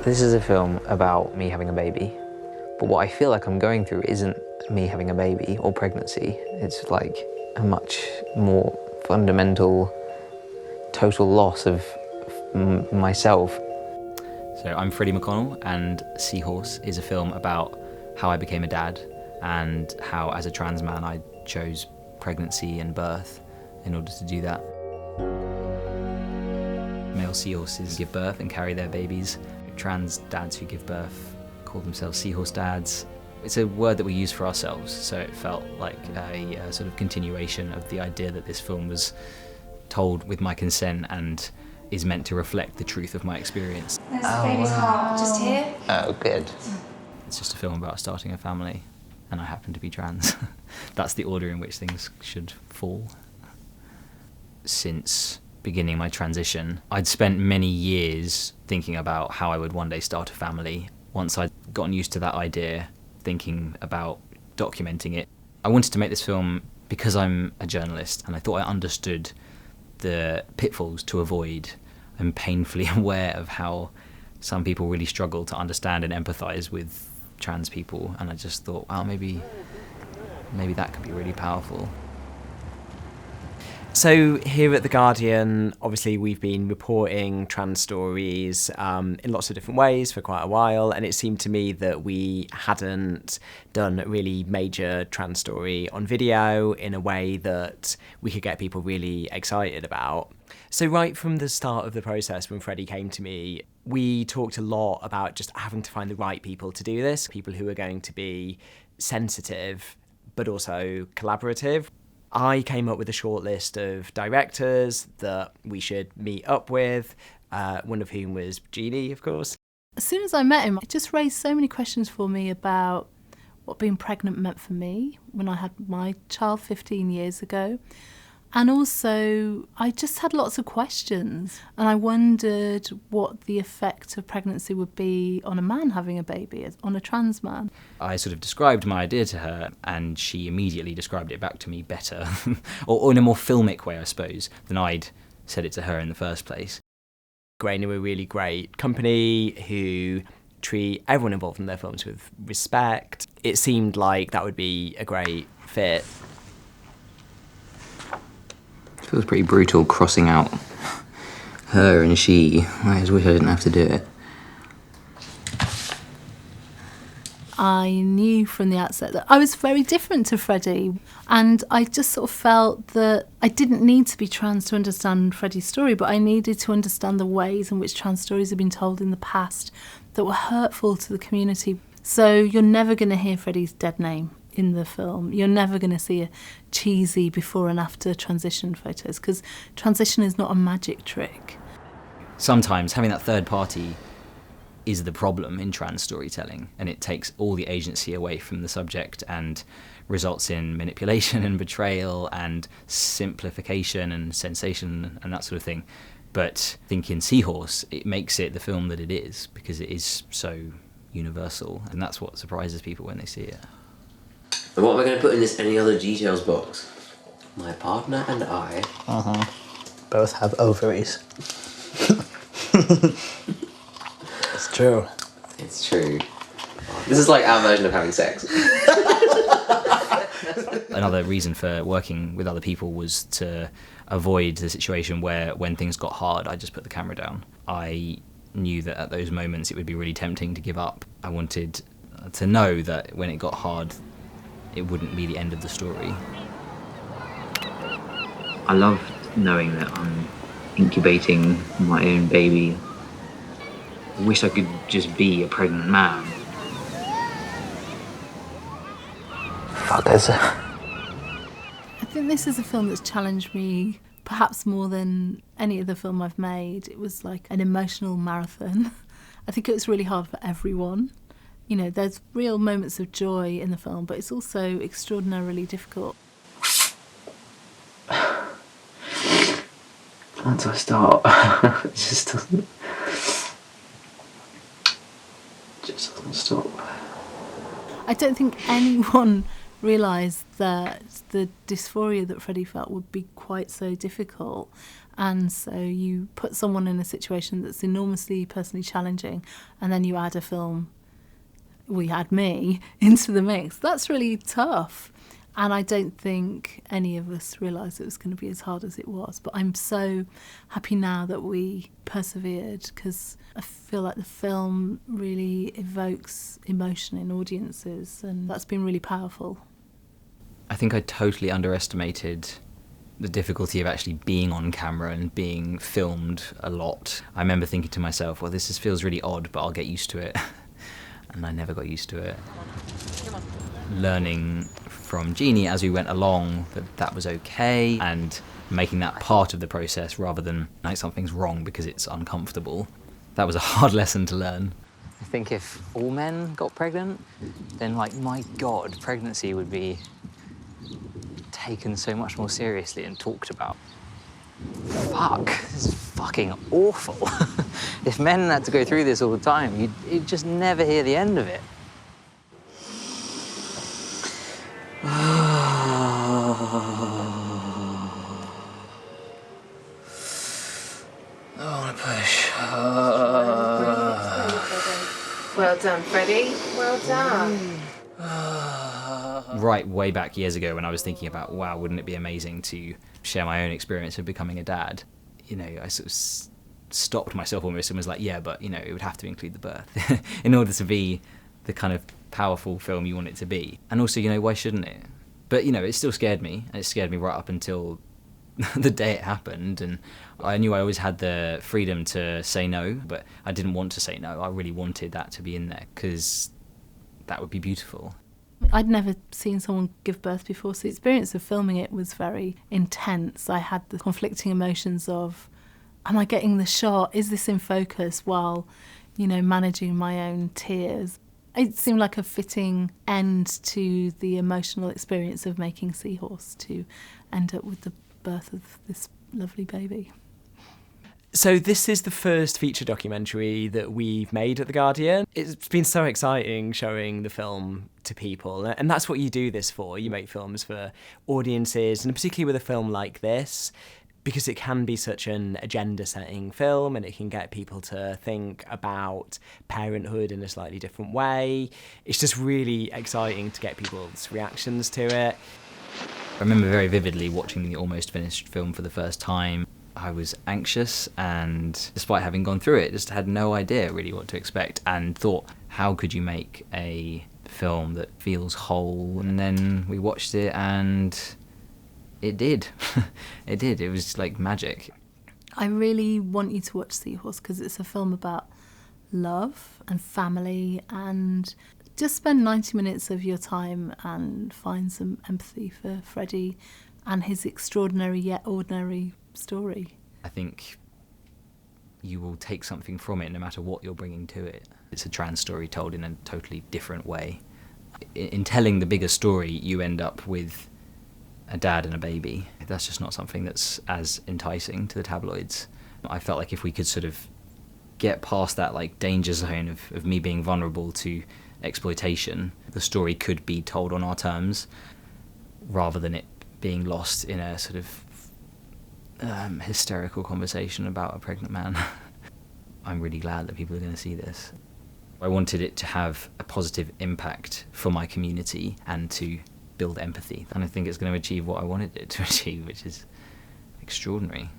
This is a film about me having a baby, but what I feel like I'm going through isn't me having a baby or pregnancy. It's like a much more fundamental, total loss of myself. So I'm Freddy McConnell, and Seahorse is a film about how I became a dad and how, as a trans man, I chose pregnancy and birth in order to do that. Male seahorses give birth and carry their babies. Trans dads who give birth call themselves seahorse dads. It's a word that we use for ourselves, so it felt like a sort of continuation of the idea that this film was told with my consent and is meant to reflect the truth of my experience. There's the baby's heart, just here. Oh, good. It's just a film about starting a family, and I happen to be trans. That's the order in which things should fall. Since beginning my transition, I'd spent many years thinking about how I would one day start a family. Once I'd gotten used to that idea, thinking about documenting it, I wanted to make this film because I'm a journalist and I thought I understood the pitfalls to avoid. I'm painfully aware of how some people really struggle to understand and empathise with trans people, and I just thought, wow, maybe that could be really powerful. So here at The Guardian, obviously we've been reporting trans stories in lots of different ways for quite a while, and it seemed to me that we hadn't done a really major trans story on video in a way that we could get people really excited about. So right from the start of the process, when Freddie came to me, we talked a lot about just having to find the right people to do this, people who are going to be sensitive but also collaborative. I came up with a short list of directors that we should meet up with, one of whom was Jeanie, of course. As soon as I met him, it just raised so many questions for me about what being pregnant meant for me when I had my child 15 years ago. And also, I just had lots of questions, and I wondered what the effect of pregnancy would be on a man having a baby, on a trans man. I sort of described my idea to her, and she immediately described it back to me better, or in a more filmic way, I suppose, than I'd said it to her in the first place. Grain are a really great company who treat everyone involved in their films with respect. It seemed like that would be a great fit. It feels pretty brutal crossing out her and she. I just wish I didn't have to do it. I knew from the outset that I was very different to Freddie, and I just sort of felt that I didn't need to be trans to understand Freddie's story, but I needed to understand the ways in which trans stories have been told in the past that were hurtful to the community. So you're never going to hear Freddie's dead name in the film. You're never going to see a cheesy before and after transition photos, because transition is not a magic trick. Sometimes having that third party is the problem in trans storytelling, and it takes all the agency away from the subject and results in manipulation and betrayal and simplification and sensation and that sort of thing. But I think in Seahorse, it makes it the film that it is because it is so universal, and that's what surprises people when they see it. And what am I going to put in this any other details box? My partner and I. Both have ovaries. It's true. It's true. This is like our version of having sex. Another reason for working with other people was to avoid the situation where when things got hard, I just put the camera down. I knew that at those moments it would be really tempting to give up. I wanted to know that when it got hard, it wouldn't be the end of the story. I love knowing that I'm incubating my own baby. I wish I could just be a pregnant man. Fuckers. I think this is a film that's challenged me perhaps more than any other film I've made. It was like an emotional marathon. I think it was really hard for everyone. You know, there's real moments of joy in the film, but it's also extraordinarily difficult. Once I start, it just doesn't stop. I don't think anyone realised that the dysphoria that Freddie felt would be quite so difficult. And so you put someone in a situation that's enormously personally challenging, and then you add a film, we add me, into the mix. That's really tough. And I don't think any of us realised it was going to be as hard as it was. But I'm so happy now that we persevered, because I feel like the film really evokes emotion in audiences, and that's been really powerful. I think I totally underestimated the difficulty of actually being on camera and being filmed a lot. I remember thinking to myself, well, feels really odd, but I'll get used to it. And I never got used to it. Learning from Jeanie as we went along that was okay, and making that part of the process rather than like something's wrong because it's uncomfortable. That was a hard lesson to learn. I think if all men got pregnant, then, like, my God, pregnancy would be taken so much more seriously and talked about. Fuck, this is fucking awful. If men had to go through this all the time, you'd just never hear the end of it. I want to push. Well done, Freddie. Well done. Right way back years ago when I was thinking about, wow, wouldn't it be amazing to share my own experience of becoming a dad? You know, I sort of stopped myself almost and was like, yeah, but, you know, it would have to include the birth in order to be the kind of powerful film you want it to be. And also, you know, why shouldn't it? But, you know, it still scared me. And it scared me right up until the day it happened. And I knew I always had the freedom to say no, but I didn't want to say no. I really wanted that to be in there because that would be beautiful. I'd never seen someone give birth before, so the experience of filming it was very intense. I had the conflicting emotions of, am I getting the shot? Is this in focus? While, you know, managing my own tears. It seemed like a fitting end to the emotional experience of making Seahorse, to end up with the birth of this lovely baby. So this is the first feature documentary that we've made at The Guardian. It's been so exciting showing the film to people, and that's what you do this for. You make films for audiences, and particularly with a film like this, because it can be such an agenda-setting film and it can get people to think about parenthood in a slightly different way. It's just really exciting to get people's reactions to it. I remember very vividly watching the almost finished film for the first time. I was anxious, and despite having gone through it, just had no idea really what to expect, and thought, how could you make a film that feels whole? And then we watched it, and it did. It did. It was like magic. I really want you to watch Seahorse because it's a film about love and family, and just spend 90 minutes of your time and find some empathy for Freddie and his extraordinary yet ordinary story. I think you will take something from it no matter what you're bringing to it. It's a trans story told in a totally different way. In telling the bigger story, you end up with a dad and a baby. That's just not something that's as enticing to the tabloids. I felt like if we could sort of get past that like danger zone of me being vulnerable to exploitation, the story could be told on our terms rather than it being lost in a sort of hysterical conversation about a pregnant man. I'm really glad that people are going to see this. I wanted it to have a positive impact for my community and to build empathy, and I think it's going to achieve what I wanted it to achieve, which is extraordinary.